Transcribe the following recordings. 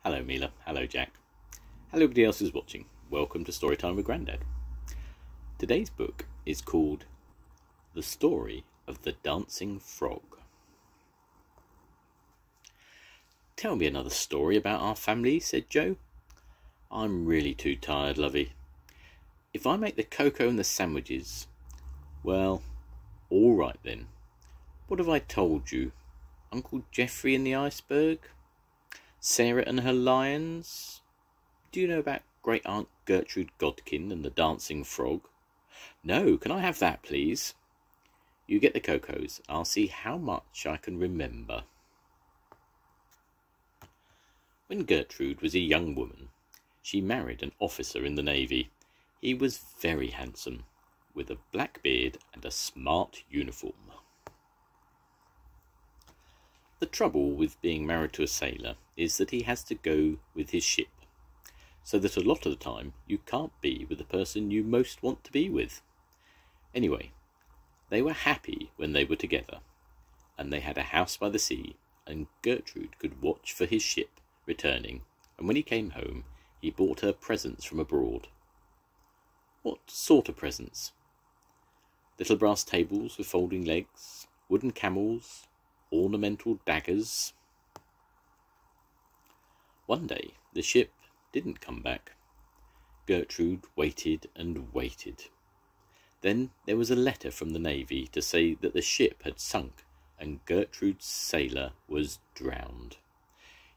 Hello Mila, hello Jack. Hello everybody else who's watching. Welcome to Storytime with Grandad. Today's book is called The Story of the Dancing Frog. Tell me another story about our family, said Joe. I'm really too tired, lovey. If I make the cocoa and the sandwiches, well, all right then. What have I told you? Uncle Geoffrey and the iceberg? Sarah and her lions? Do you know about Great Aunt Gertrude Godkin and the dancing frog? No, can I have that, please? You get the cocos. I'll see how much I can remember. When Gertrude was a young woman, she married an officer in the Navy. He was very handsome, with a black beard and a smart uniform. The trouble with being married to a sailor is that he has to go with his ship, so that a lot of the time you can't be with the person you most want to be with. Anyway, they were happy when they were together, and they had a house by the sea, and Gertrude could watch for his ship returning, and when he came home, he brought her presents from abroad. What sort of presents? Little brass tables with folding legs, wooden camels, ornamental daggers. One day the ship didn't come back. Gertrude waited and waited. Then there was a letter from the Navy to say that the ship had sunk and Gertrude's sailor was drowned.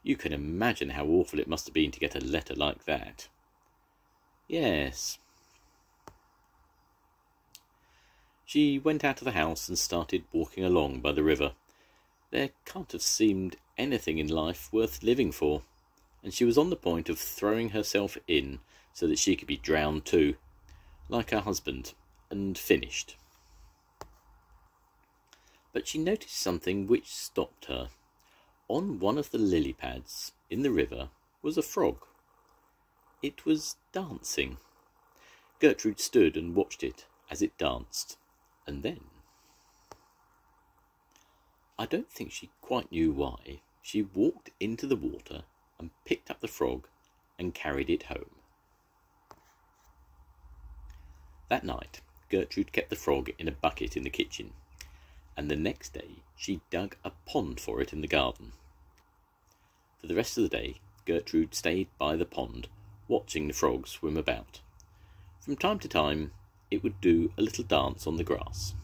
You can imagine how awful it must have been to get a letter like that. Yes. She went out of the house and started walking along by the river. There can't have seemed anything in life worth living for, and she was on the point of throwing herself in so that she could be drowned too, like her husband, and finished. But she noticed something which stopped her. On one of the lily pads in the river was a frog. It was dancing. Gertrude stood and watched it as it danced, and then, I don't think she quite knew why, she walked into the water and picked up the frog and carried it home. That night, Gertrude kept the frog in a bucket in the kitchen, and the next day she dug a pond for it in the garden. For the rest of the day, Gertrude stayed by the pond, watching the frog swim about. From time to time, it would do a little dance on the grass.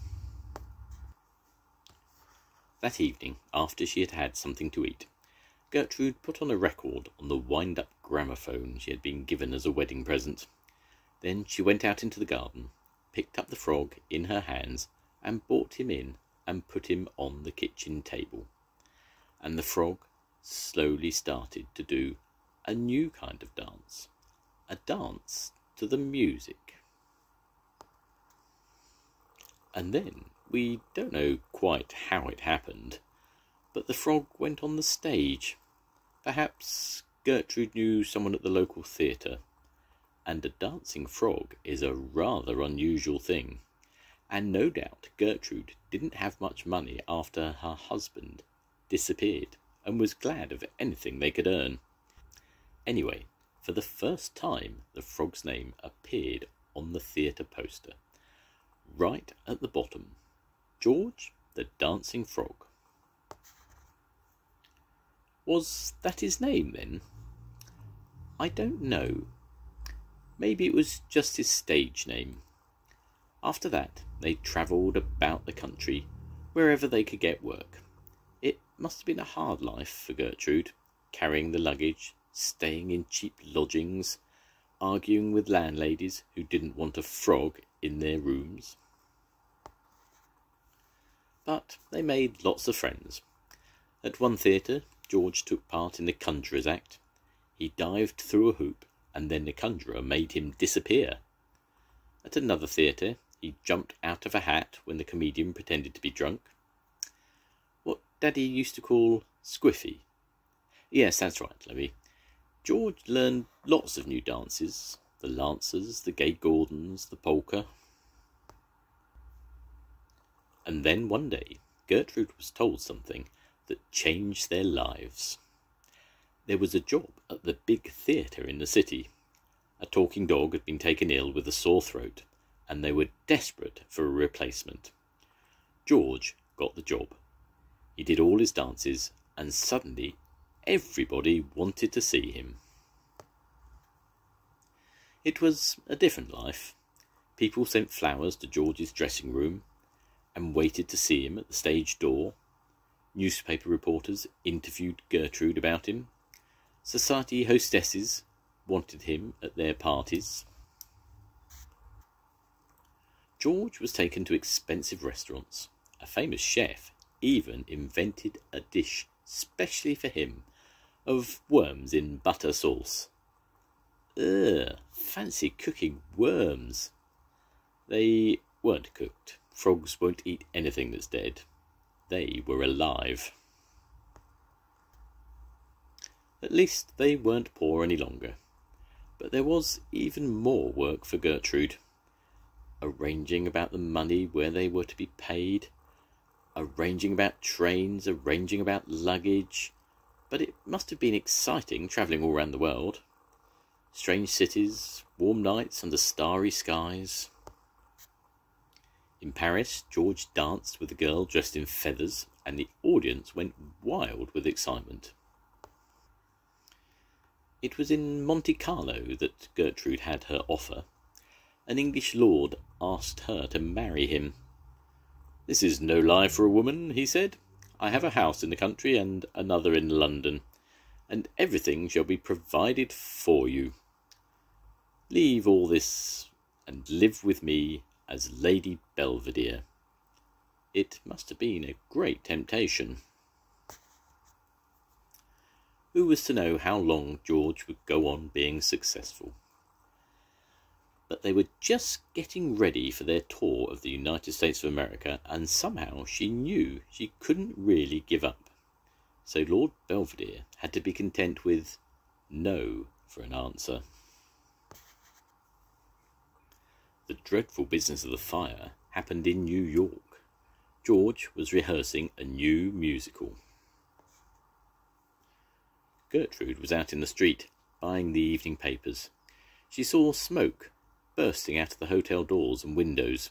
That evening, after she had had something to eat, Gertrude put on a record on the wind-up gramophone she had been given as a wedding present. Then she went out into the garden, picked up the frog in her hands, and brought him in and put him on the kitchen table. And the frog slowly started to do a new kind of dance, a dance to the music. And then, we don't know quite how it happened, but the frog went on the stage. Perhaps Gertrude knew someone at the local theatre, and a dancing frog is a rather unusual thing, and no doubt Gertrude didn't have much money after her husband disappeared, and was glad of anything they could earn. Anyway, for the first time the frog's name appeared on the theatre poster, right at the bottom. George the Dancing Frog. Was that his name then? I don't know. Maybe it was just his stage name. After that, they travelled about the country, wherever they could get work. It must have been a hard life for Gertrude, carrying the luggage, staying in cheap lodgings, arguing with landladies who didn't want a frog in their rooms. But they made lots of friends. At one theatre, George took part in the Conjurer's Act. He dived through a hoop, and then the conjurer made him disappear. At another theatre, he jumped out of a hat when the comedian pretended to be drunk. What Daddy used to call squiffy. Yes, that's right, Lovey. George learned lots of new dances. The Lancers, the Gay Gordons, the polka. And then one day, Gertrude was told something that changed their lives. There was a job at the big theatre in the city. A talking dog had been taken ill with a sore throat, and they were desperate for a replacement. George got the job. He did all his dances, and suddenly everybody wanted to see him. It was a different life. People sent flowers to George's dressing room and waited to see him at the stage door. Newspaper reporters interviewed Gertrude about him. Society hostesses wanted him at their parties. George was taken to expensive restaurants. A famous chef even invented a dish specially for him of worms in butter sauce. Fancy cooking worms. They weren't cooked. Frogs won't eat anything that's dead. They were alive. At least they weren't poor any longer. But there was even more work for Gertrude. Arranging about the money where they were to be paid, arranging about trains, arranging about luggage. But it must have been exciting travelling all around the world. Strange cities, warm nights under starry skies. In Paris, George danced with a girl dressed in feathers, and the audience went wild with excitement. It was in Monte Carlo that Gertrude had her offer. An English lord asked her to marry him. "This is no life for a woman," he said. "I have a house in the country and another in London, and everything shall be provided for you. Leave all this and live with me as Lady Belvedere." It must have been a great temptation. Who was to know how long George would go on being successful? But they were just getting ready for their tour of the United States of America, and somehow she knew she couldn't really give up. So Lord Belvedere had to be content with no for an answer. The dreadful business of the fire happened in New York. George was rehearsing a new musical. Gertrude was out in the street, buying the evening papers. She saw smoke bursting out of the hotel doors and windows.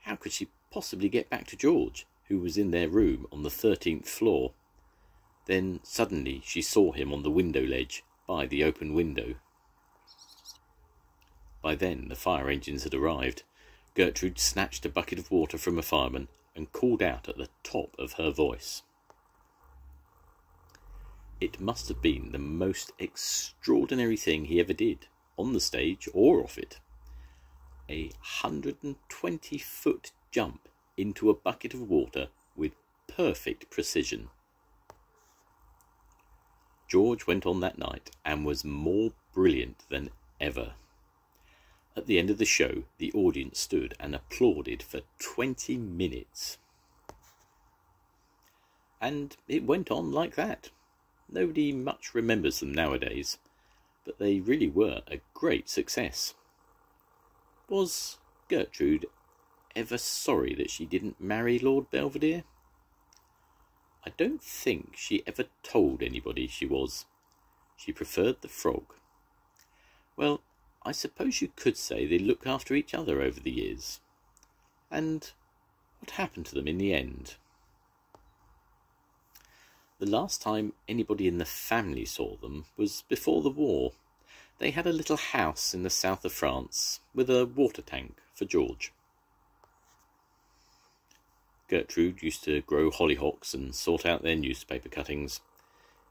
How could she possibly get back to George, who was in their room on the 13th floor? Then suddenly she saw him on the window ledge by the open window. By then the fire engines had arrived. Gertrude snatched a bucket of water from a fireman and called out at the top of her voice. It must have been the most extraordinary thing he ever did, on the stage or off it. A 120-foot jump into a bucket of water with perfect precision. George went on that night and was more brilliant than ever. At the end of the show, the audience stood and applauded for 20 minutes. And it went on like that. Nobody much remembers them nowadays, but they really were a great success. Was Gertrude ever sorry that she didn't marry Lord Belvedere? I don't think she ever told anybody she was. She preferred the frog. Well, I suppose you could say they looked after each other over the years. And what happened to them in the end? The last time anybody in the family saw them was before the war. They had a little house in the south of France with a water tank for George. Gertrude used to grow hollyhocks and sort out their newspaper cuttings.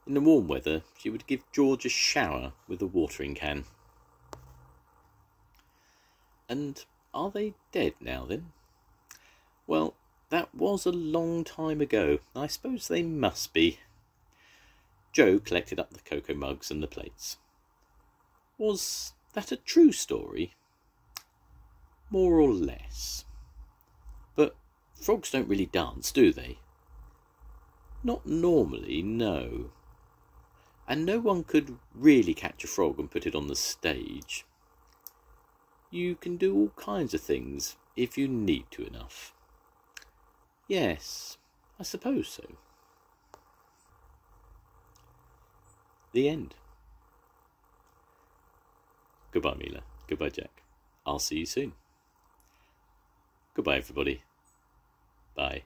In the warm weather, she would give George a shower with a watering can. And are they dead now, then? Well, that was a long time ago. I suppose they must be. Joe collected up the cocoa mugs and the plates. Was that a true story? More or less. But frogs don't really dance, do they? Not normally, no. And no one could really catch a frog and put it on the stage. You can do all kinds of things if you need to enough. Yes, I suppose so. The end. Goodbye, Mila. Goodbye, Jack. I'll see you soon. Goodbye, everybody. Bye.